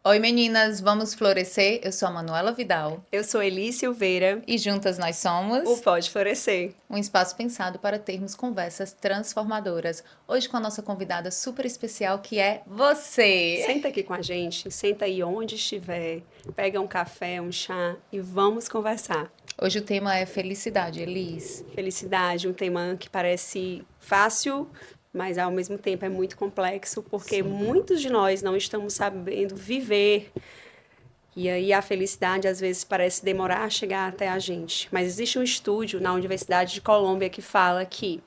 Oi meninas, vamos florescer? Eu sou a Manuela Vidal Eu sou Eli Silveira, e juntas nós o somos Pode Florescer. um espaço pensado para termos conversas transformadoras. Hoje com a nossa convidada super especial que é você. Senta aqui com a gente, senta aí onde estiver, pega um café, um chá e vamos conversar. Hoje o tema é felicidade, Elis. Felicidade, um tema que parece fácil, mas ao mesmo tempo é muito complexo, porque Sim. muitos de nós não estamos sabendo viver. E aí a felicidade às vezes parece demorar a chegar até a gente. Mas existe um estudo na Universidade de Colômbia que fala que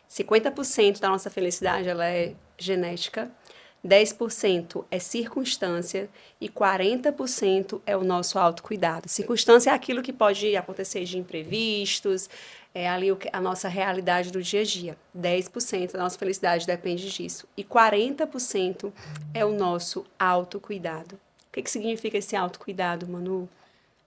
50% da nossa felicidade ela é genética, 10% é circunstância e 40% é o nosso autocuidado. Circunstância é aquilo que pode acontecer de imprevistos, é ali a nossa realidade do dia a dia. 10% da nossa felicidade depende disso. E 40% é o nosso autocuidado. O que significa esse autocuidado, Manu?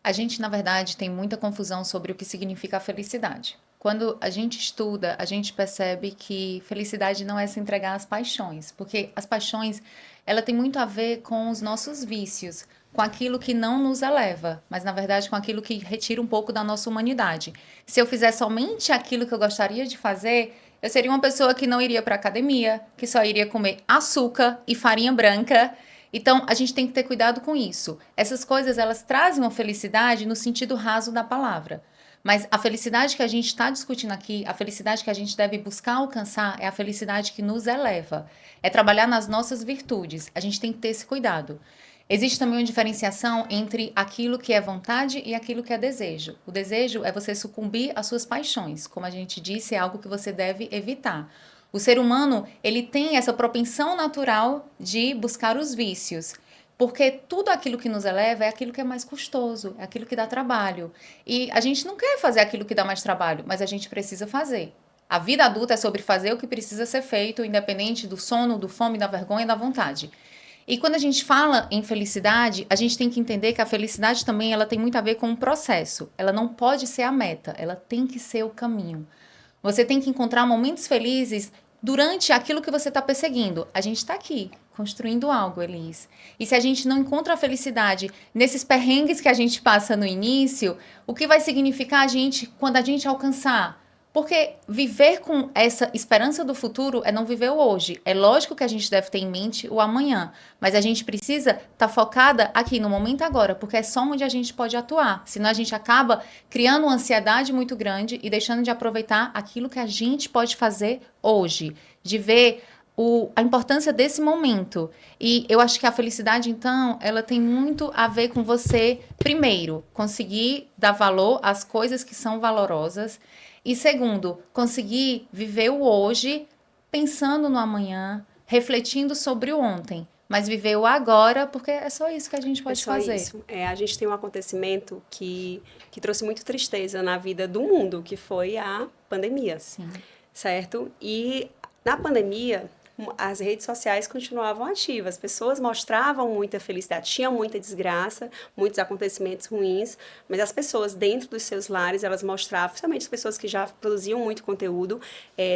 A gente, na verdade, tem muita confusão sobre o que significa a felicidade. Quando a gente estuda, a gente percebe que felicidade não é se entregar às paixões, porque as paixões, ela tem muito a ver com os nossos vícios, com aquilo que não nos eleva, mas na verdade com aquilo que retira um pouco da nossa humanidade. Se eu fizer somente aquilo que eu gostaria de fazer, eu seria uma pessoa que não iria para academia, que só iria comer açúcar e farinha branca. Então, a gente tem que ter cuidado com isso. Essas coisas, elas trazem uma felicidade no sentido raso da palavra. Mas a felicidade que a gente está discutindo aqui, a felicidade que a gente deve buscar alcançar, é a felicidade que nos eleva. É trabalhar nas nossas virtudes. A gente tem que ter esse cuidado. Existe também uma diferenciação entre aquilo que é vontade e aquilo que é desejo. O desejo é você sucumbir às suas paixões. Como a gente disse, é algo que você deve evitar. O ser humano, ele tem essa propensão natural de buscar os vícios. Porque tudo aquilo que nos eleva é aquilo que é mais custoso, é aquilo que dá trabalho. E a gente não quer fazer aquilo que dá mais trabalho, mas a gente precisa fazer. A vida adulta é sobre fazer o que precisa ser feito, independente do sono, do fome, da vergonha e da vontade. E quando a gente fala em felicidade, a gente tem que entender que a felicidade também ela tem muito a ver com o processo. Ela não pode ser a meta, ela tem que ser o caminho. Você tem que encontrar momentos felizes durante aquilo que você está perseguindo. A gente está aqui construindo algo, Elis. E se a gente não encontra a felicidade nesses perrengues que a gente passa no início, o que vai significar a gente quando a gente alcançar? Porque viver com essa esperança do futuro é não viver o hoje. É lógico que a gente deve ter em mente o amanhã, mas a gente precisa estar focada aqui no momento agora, porque é só onde a gente pode atuar. Senão a gente acaba criando uma ansiedade muito grande e deixando de aproveitar aquilo que a gente pode fazer hoje, de ver a importância desse momento. E eu acho que a felicidade, então, ela tem muito a ver com você, primeiro, conseguir dar valor às coisas que são valorosas. E segundo, conseguir viver o hoje pensando no amanhã, refletindo sobre o ontem. Mas viver o agora, porque é só isso que a gente É pode só fazer. isso. A gente tem um acontecimento que trouxe muito tristeza na vida do mundo, que foi a pandemia, Sim. certo? E na pandemia, as redes sociais continuavam ativas, as pessoas mostravam muita felicidade, tinha muita desgraça, muitos acontecimentos ruins, mas as pessoas dentro dos seus lares, elas mostravam, principalmente as pessoas que já produziam muito conteúdo,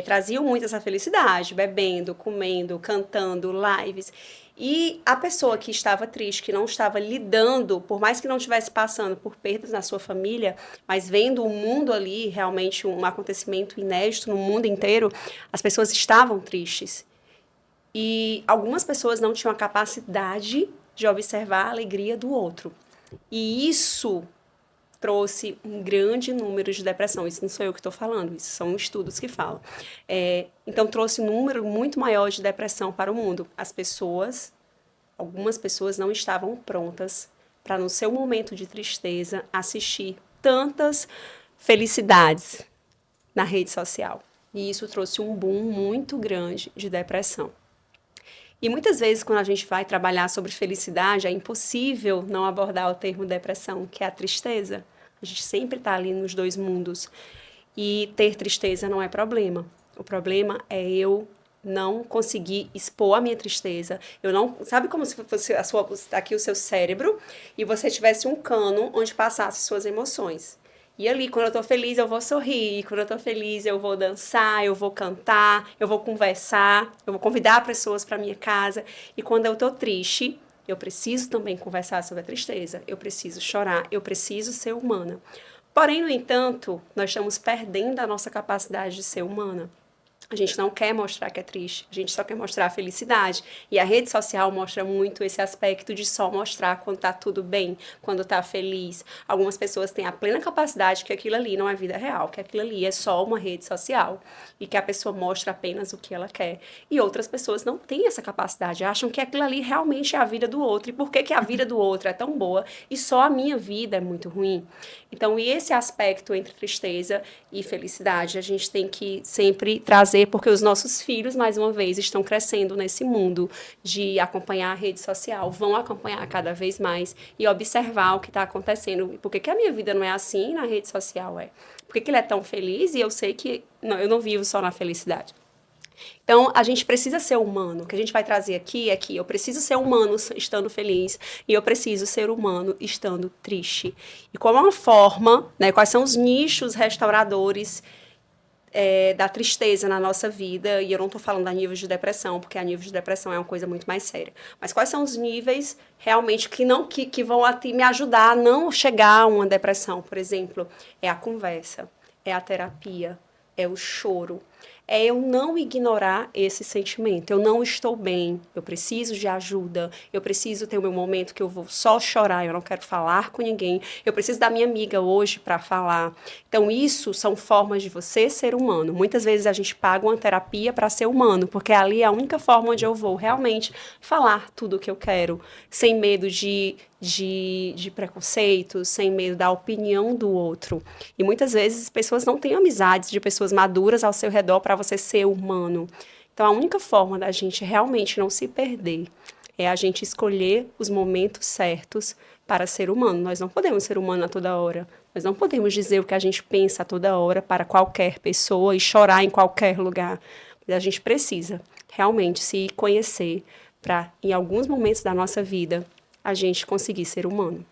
traziam muito essa felicidade, bebendo, comendo, cantando, lives. E a pessoa que estava triste, que não estava lidando, por mais que não estivesse passando por perdas na sua família, mas vendo o mundo ali, realmente um acontecimento inédito no mundo inteiro, as pessoas estavam tristes. E algumas pessoas não tinham a capacidade de observar a alegria do outro. E isso trouxe um grande número de depressão. Isso não sou eu que estou falando, isso são estudos que falam. Então, trouxe um número muito maior de depressão para o mundo. Algumas pessoas não estavam prontas para, no seu momento de tristeza, assistir tantas felicidades na rede social. E isso trouxe um boom muito grande de depressão. E muitas vezes, quando a gente vai trabalhar sobre felicidade, é impossível não abordar o termo depressão, que é a tristeza. A gente sempre está ali nos dois mundos. E ter tristeza não é problema. O problema é eu não conseguir expor a minha tristeza. Eu não, sabe como se fosse aqui o seu cérebro e você tivesse um cano onde passasse suas emoções. E ali, quando eu tô feliz, eu vou sorrir. Quando eu tô feliz, eu vou dançar, eu vou cantar, eu vou conversar, eu vou convidar pessoas para minha casa. E quando eu tô triste, Eu preciso também conversar sobre a tristeza, eu preciso chorar, eu preciso ser humana. Porém, no entanto, nós estamos perdendo a nossa capacidade de ser humana. A gente não quer mostrar que é triste, a gente só quer mostrar a felicidade. E a rede social mostra muito esse aspecto de só mostrar quando tá tudo bem, quando tá feliz. Algumas pessoas têm a plena capacidade que aquilo ali não é vida real, que aquilo ali é só uma rede social e que a pessoa mostra apenas o que ela quer. E outras pessoas não têm essa capacidade, acham que aquilo ali realmente é a vida do outro. E por que a vida do outro é tão boa e só a minha vida é muito ruim? Então, e esse aspecto entre tristeza e felicidade, a gente tem que sempre trazer, porque os nossos filhos, mais uma vez, estão crescendo nesse mundo de acompanhar a rede social, vão acompanhar cada vez mais e observar o que está acontecendo. Por que a minha vida não é assim na rede social? Por que ele é tão feliz e eu sei que não, eu não vivo só na felicidade? Então, a gente precisa ser humano. O que a gente vai trazer aqui é que eu preciso ser humano estando feliz e eu preciso ser humano estando triste. E como uma forma, né, quais são os nichos restauradores da tristeza na nossa vida, e eu não estou falando a níveis de depressão, porque a nível de depressão é uma coisa muito mais séria. Mas quais são os níveis realmente que vão me ajudar a não chegar a uma depressão? Por exemplo, é a conversa, é a terapia, é o choro, é eu não ignorar esse sentimento. Eu não estou bem, eu preciso de ajuda, eu preciso ter o meu momento que eu vou só chorar, eu não quero falar com ninguém, eu preciso da minha amiga hoje para falar. Então, isso são formas de você ser humano. Muitas vezes a gente paga uma terapia para ser humano, porque ali é a única forma onde eu vou realmente falar tudo o que eu quero, sem medo de preconceitos, sem medo da opinião do outro. E muitas vezes as pessoas não têm amizades de pessoas maduras ao seu redor para você ser humano. Então, a única forma da gente realmente não se perder é a gente escolher os momentos certos para ser humano. Nós não podemos ser humano a toda hora. Nós não podemos dizer o que a gente pensa a toda hora para qualquer pessoa e chorar em qualquer lugar. Mas a gente precisa realmente se conhecer para, em alguns momentos da nossa vida, a gente conseguir ser humano.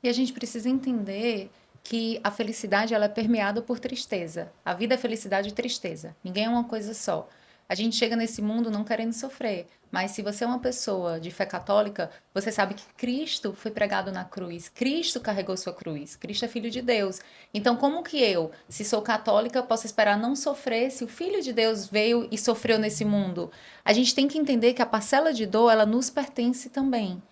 E a gente precisa entender que a felicidade ela é permeada por tristeza. A vida é felicidade e tristeza. Ninguém é uma coisa só. A gente chega nesse mundo não querendo sofrer, mas se você é uma pessoa de fé católica, você sabe que Cristo foi pregado na cruz, Cristo carregou sua cruz, Cristo é filho de Deus. Então, como que eu, se sou católica, posso esperar não sofrer se o Filho de Deus veio e sofreu nesse mundo? A gente tem que entender que a parcela de dor, ela nos pertence também.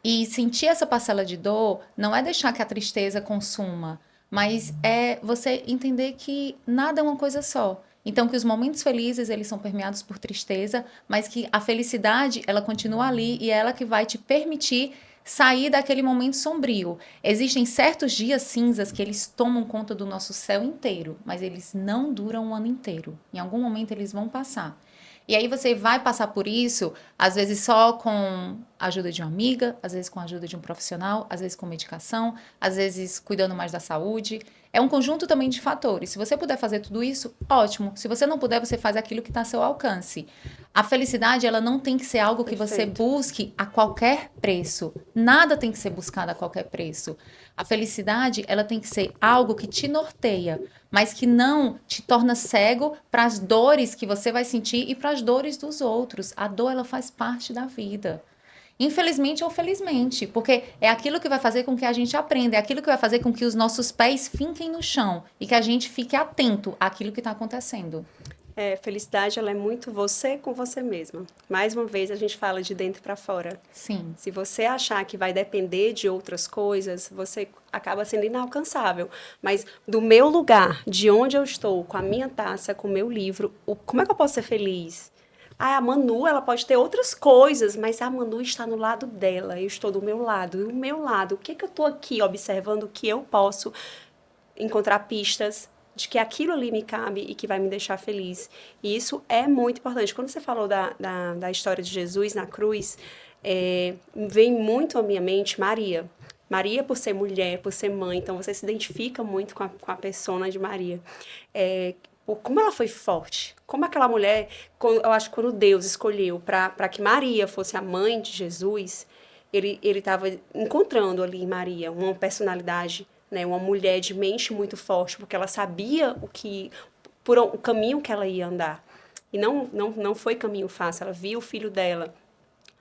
E sentir essa parcela de dor não é deixar que a tristeza consuma, mas é você entender que nada é uma coisa só. Então, que os momentos felizes, eles são permeados por tristeza, mas que a felicidade, ela continua ali e é ela que vai te permitir sair daquele momento sombrio. Existem certos dias cinzas que eles tomam conta do nosso céu inteiro, mas eles não duram um ano inteiro. Em algum momento eles vão passar. E aí você vai passar por isso, às vezes só com a ajuda de uma amiga, às vezes com a ajuda de um profissional, às vezes com medicação, às vezes cuidando mais da saúde. É um conjunto também de fatores. Se você puder fazer tudo isso, ótimo. Se você não puder, você faz aquilo que está a seu alcance. A felicidade, ela não tem que ser algo que você busque a qualquer preço. Nada tem que ser buscado a qualquer preço. A felicidade, ela tem que ser algo que te norteia, mas que não te torna cego para as dores que você vai sentir e para as dores dos outros. A dor, ela faz parte da vida. Infelizmente ou felizmente, porque é aquilo que vai fazer com que a gente aprenda, é aquilo que vai fazer com que os nossos pés finquem no chão e que a gente fique atento àquilo que está acontecendo. Felicidade, ela é muito você com você mesma. Mais uma vez, a gente fala de dentro para fora. Sim. Se você achar que vai depender de outras coisas, você acaba sendo inalcançável. Mas do meu lugar, de onde eu estou, com a minha taça, com o meu livro, como é que eu posso ser feliz? Ah, a Manu, ela pode ter outras coisas, mas a Manu está no lado dela, eu estou do meu lado. E o meu lado, o que é que eu estou aqui observando que eu posso encontrar pistas de que aquilo ali me cabe e que vai me deixar feliz. E isso é muito importante. Quando você falou da história de Jesus na cruz, vem muito à minha mente Maria. Maria, por ser mulher, por ser mãe, então você se identifica muito com a persona de Maria. Como ela foi forte, como aquela mulher, eu acho que quando Deus escolheu para que Maria fosse a mãe de Jesus, ele estava encontrando ali em Maria uma personalidade, né, uma mulher de mente muito forte, porque ela sabia o caminho que ela ia andar. E não foi caminho fácil, ela viu o filho dela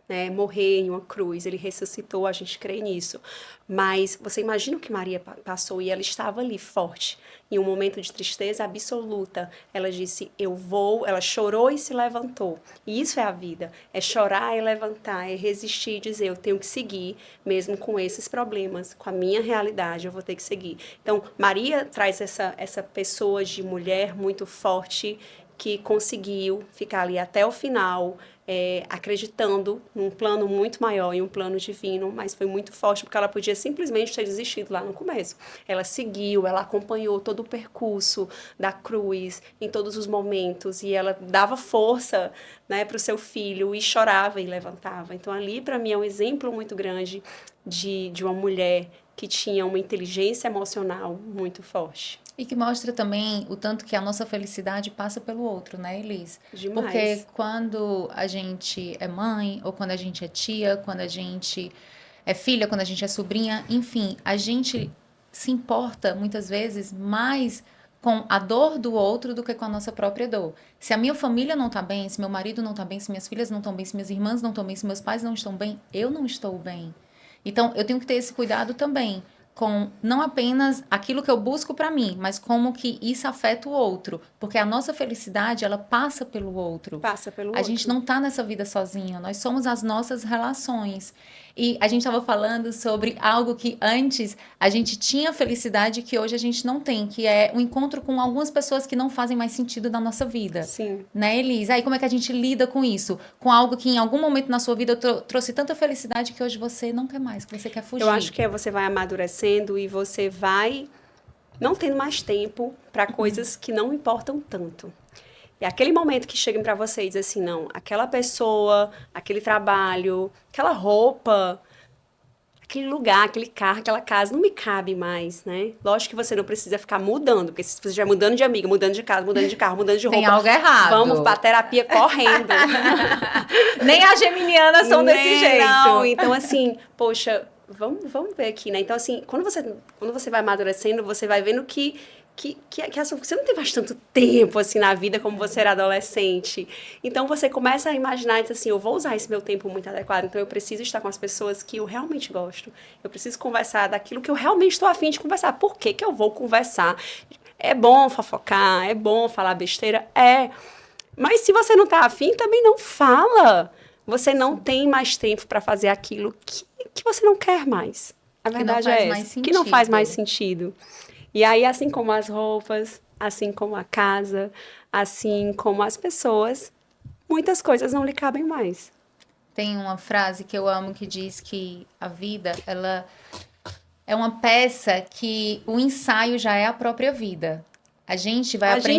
né, morrer em uma cruz, ele ressuscitou, a gente crê nisso. Mas você imagina o que Maria passou e ela estava ali forte, em um momento de tristeza absoluta. Ela disse, eu vou, ela chorou e se levantou. E isso é a vida, é chorar e levantar, é resistir e dizer, eu tenho que seguir, mesmo com esses problemas, com a minha realidade, eu vou ter que seguir. Então, Maria traz essa pessoa de mulher muito forte, que conseguiu ficar ali até o final, acreditando num plano muito maior, em um plano divino, mas foi muito forte porque ela podia simplesmente ter desistido lá no começo. Ela seguiu, ela acompanhou todo o percurso da cruz, em todos os momentos, e ela dava força, né, para o seu filho, e chorava e levantava. Então ali, para mim, é um exemplo muito grande de uma mulher que tinha uma inteligência emocional muito forte. E que mostra também o tanto que a nossa felicidade passa pelo outro, né, Elis? Demais. Porque quando a gente é mãe, ou quando a gente é tia, quando a gente é filha, quando a gente é sobrinha, enfim, a gente se importa muitas vezes mais com a dor do outro do que com a nossa própria dor. Se a minha família não tá bem, se meu marido não tá bem, se minhas filhas não estão bem, se minhas irmãs não estão bem, se meus pais não estão bem, eu não estou bem. Então, eu tenho que ter esse cuidado também com não apenas aquilo que eu busco para mim, mas como que isso afeta o outro, porque a nossa felicidade, ela passa pelo outro. Passa pelo A outro. gente não tá nessa vida sozinho, nós somos as nossas relações. E a gente estava falando sobre algo que antes a gente tinha felicidade que hoje a gente não tem, que é o encontro com algumas pessoas que não fazem mais sentido na nossa vida. Sim. Né, Elisa? Aí como é que a gente lida com isso? Com algo que em algum momento na sua vida trouxe tanta felicidade que hoje você não quer mais, que você quer fugir. Eu acho que você vai amadurecendo e você vai não tendo mais tempo para coisas que não importam tanto. E aquele momento que chegam para você e dizem assim, não, aquela pessoa, aquele trabalho, aquela roupa, aquele lugar, aquele carro, aquela casa, não me cabe mais, né? Lógico que você não precisa ficar mudando, porque se você estiver mudando de amiga, mudando de casa, mudando de carro, mudando de roupa... Tem algo errado. Vamos pra terapia correndo. Nem as geminianas são desse jeito. Não, então assim, poxa, vamos ver aqui, né? Então assim, quando você vai amadurecendo, você vai vendo que você não tem mais tanto tempo assim na vida como você era adolescente. Então você começa a imaginar e diz assim, eu vou usar esse meu tempo muito adequado, então eu preciso estar com as pessoas que eu realmente gosto. Eu preciso conversar daquilo que eu realmente estou a fim de conversar. Por que que eu vou conversar? É bom fofocar, é bom falar besteira, mas se você não está afim, também não fala. Você não tem mais tempo para fazer aquilo que você não quer mais. A verdade é essa, que não faz mais sentido. E aí, assim como as roupas, assim como a casa, assim como as pessoas, muitas coisas não lhe cabem mais. Tem uma frase que eu amo que diz que a vida, ela é uma peça que o ensaio já é a própria vida. A gente vai aprendendo...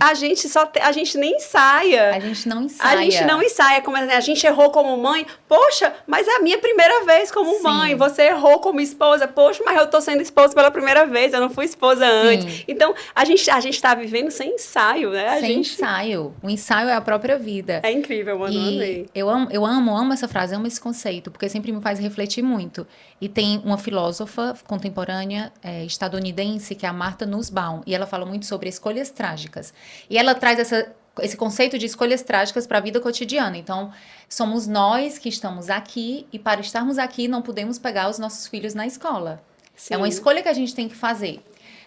A gente nem ensaia. A gente não ensaia. A gente não ensaia. Como a gente errou como mãe. Poxa, mas é a minha primeira vez como mãe. Você errou como esposa. Poxa, mas eu tô sendo esposa pela primeira vez. Eu não fui esposa antes. Então, a gente tá vivendo sem ensaio, né? Ensaio. O ensaio é a própria vida. É incrível, mano. E eu amo essa frase, amo esse conceito, porque sempre me faz refletir muito. E tem uma filósofa contemporânea estadunidense, que é a Martha Nussbaum, e ela fala muito sobre escolhas trágicas. E ela traz esse conceito de escolhas trágicas para a vida cotidiana. Então, somos nós que estamos aqui, e para estarmos aqui não podemos pegar os nossos filhos na escola. Sim. É uma escolha que a gente tem que fazer.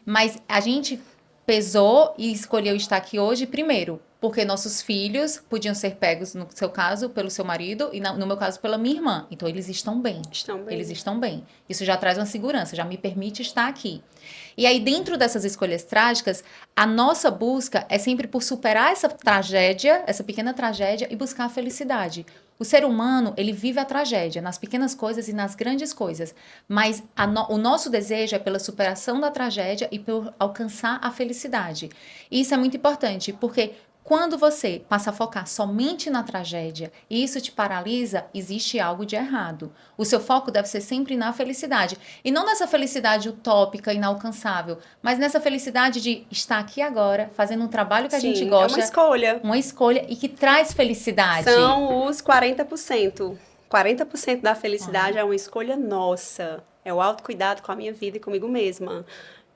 Mas a gente pesou e escolheu estar aqui hoje, primeiro, porque nossos filhos podiam ser pegos, no seu caso, pelo seu marido, e no meu caso, pela minha irmã. Então, eles estão bem. Eles estão bem. Isso já traz uma segurança, já me permite estar aqui. E aí, dentro dessas escolhas trágicas, a nossa busca é sempre por superar essa tragédia, essa pequena tragédia, e buscar a felicidade. O ser humano, ele vive a tragédia nas pequenas coisas e nas grandes coisas, mas o nosso desejo é pela superação da tragédia e por alcançar a felicidade. E isso é muito importante, porque quando você passa a focar somente na tragédia e isso te paralisa, existe algo de errado. O seu foco deve ser sempre na felicidade. E não nessa felicidade utópica, inalcançável, mas nessa felicidade de estar aqui agora, fazendo um trabalho que a gente gosta. É uma escolha. Uma escolha e que traz felicidade. São os 40%. 40% da felicidade é uma escolha nossa. É o autocuidado com a minha vida e comigo mesma.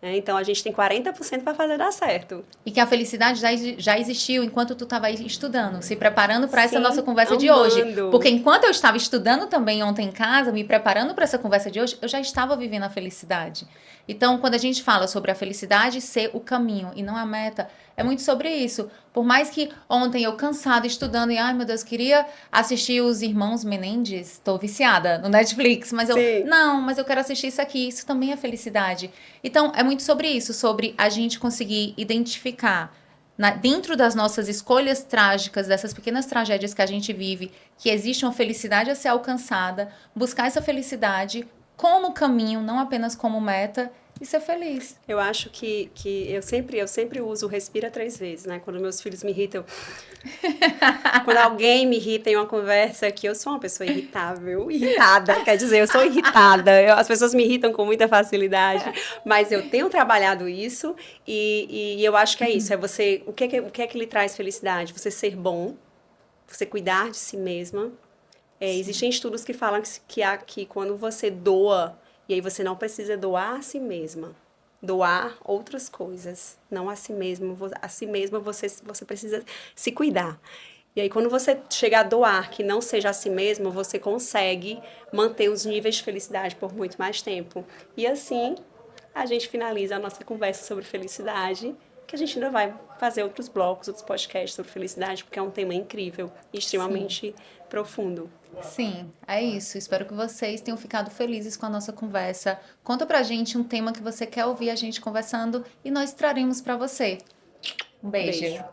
né? Então, a gente tem 40% para fazer dar certo. E que a felicidade já existiu enquanto tu estava aí estudando, se preparando para essa Sim, nossa conversa de hoje. amando. Porque enquanto eu estava estudando também ontem em casa, me preparando para essa conversa de hoje, eu já estava vivendo a felicidade. Então, quando a gente fala sobre a felicidade ser o caminho e não a meta, é muito sobre isso. Por mais que ontem eu cansada estudando e, ai meu Deus, queria assistir os Irmãos Menendez, tô viciada no Netflix, mas Sim. não, mas eu quero assistir isso aqui, isso também é felicidade. Então, é muito sobre isso, sobre a gente conseguir identificar dentro das nossas escolhas trágicas, dessas pequenas tragédias que a gente vive, que existe uma felicidade a ser alcançada, buscar essa felicidade como caminho, não apenas como meta, e ser feliz. Eu acho que eu sempre uso o respira 3 vezes, né? Quando meus filhos me irritam. Quando alguém me irrita em uma conversa, que eu sou uma pessoa irritável, irritada, quer dizer, eu sou irritada. As pessoas me irritam com muita facilidade, mas eu tenho trabalhado isso e eu acho que é isso. É você, o que é que lhe traz felicidade? Você ser bom, você cuidar de si mesma. Existem estudos que falam que quando você doa, e aí você não precisa doar a si mesma, doar outras coisas, não a si mesmo. A si mesma você precisa se cuidar. E aí quando você chega a doar que não seja a si mesmo, você consegue manter os níveis de felicidade por muito mais tempo. E assim a gente finaliza a nossa conversa sobre felicidade, que a gente ainda vai fazer outros blocos, outros podcasts sobre felicidade, porque é um tema incrível e extremamente profundo. Sim, é isso. Espero que vocês tenham ficado felizes com a nossa conversa. Conta pra gente um tema que você quer ouvir a gente conversando e nós traremos pra você. Um beijo. Beijo.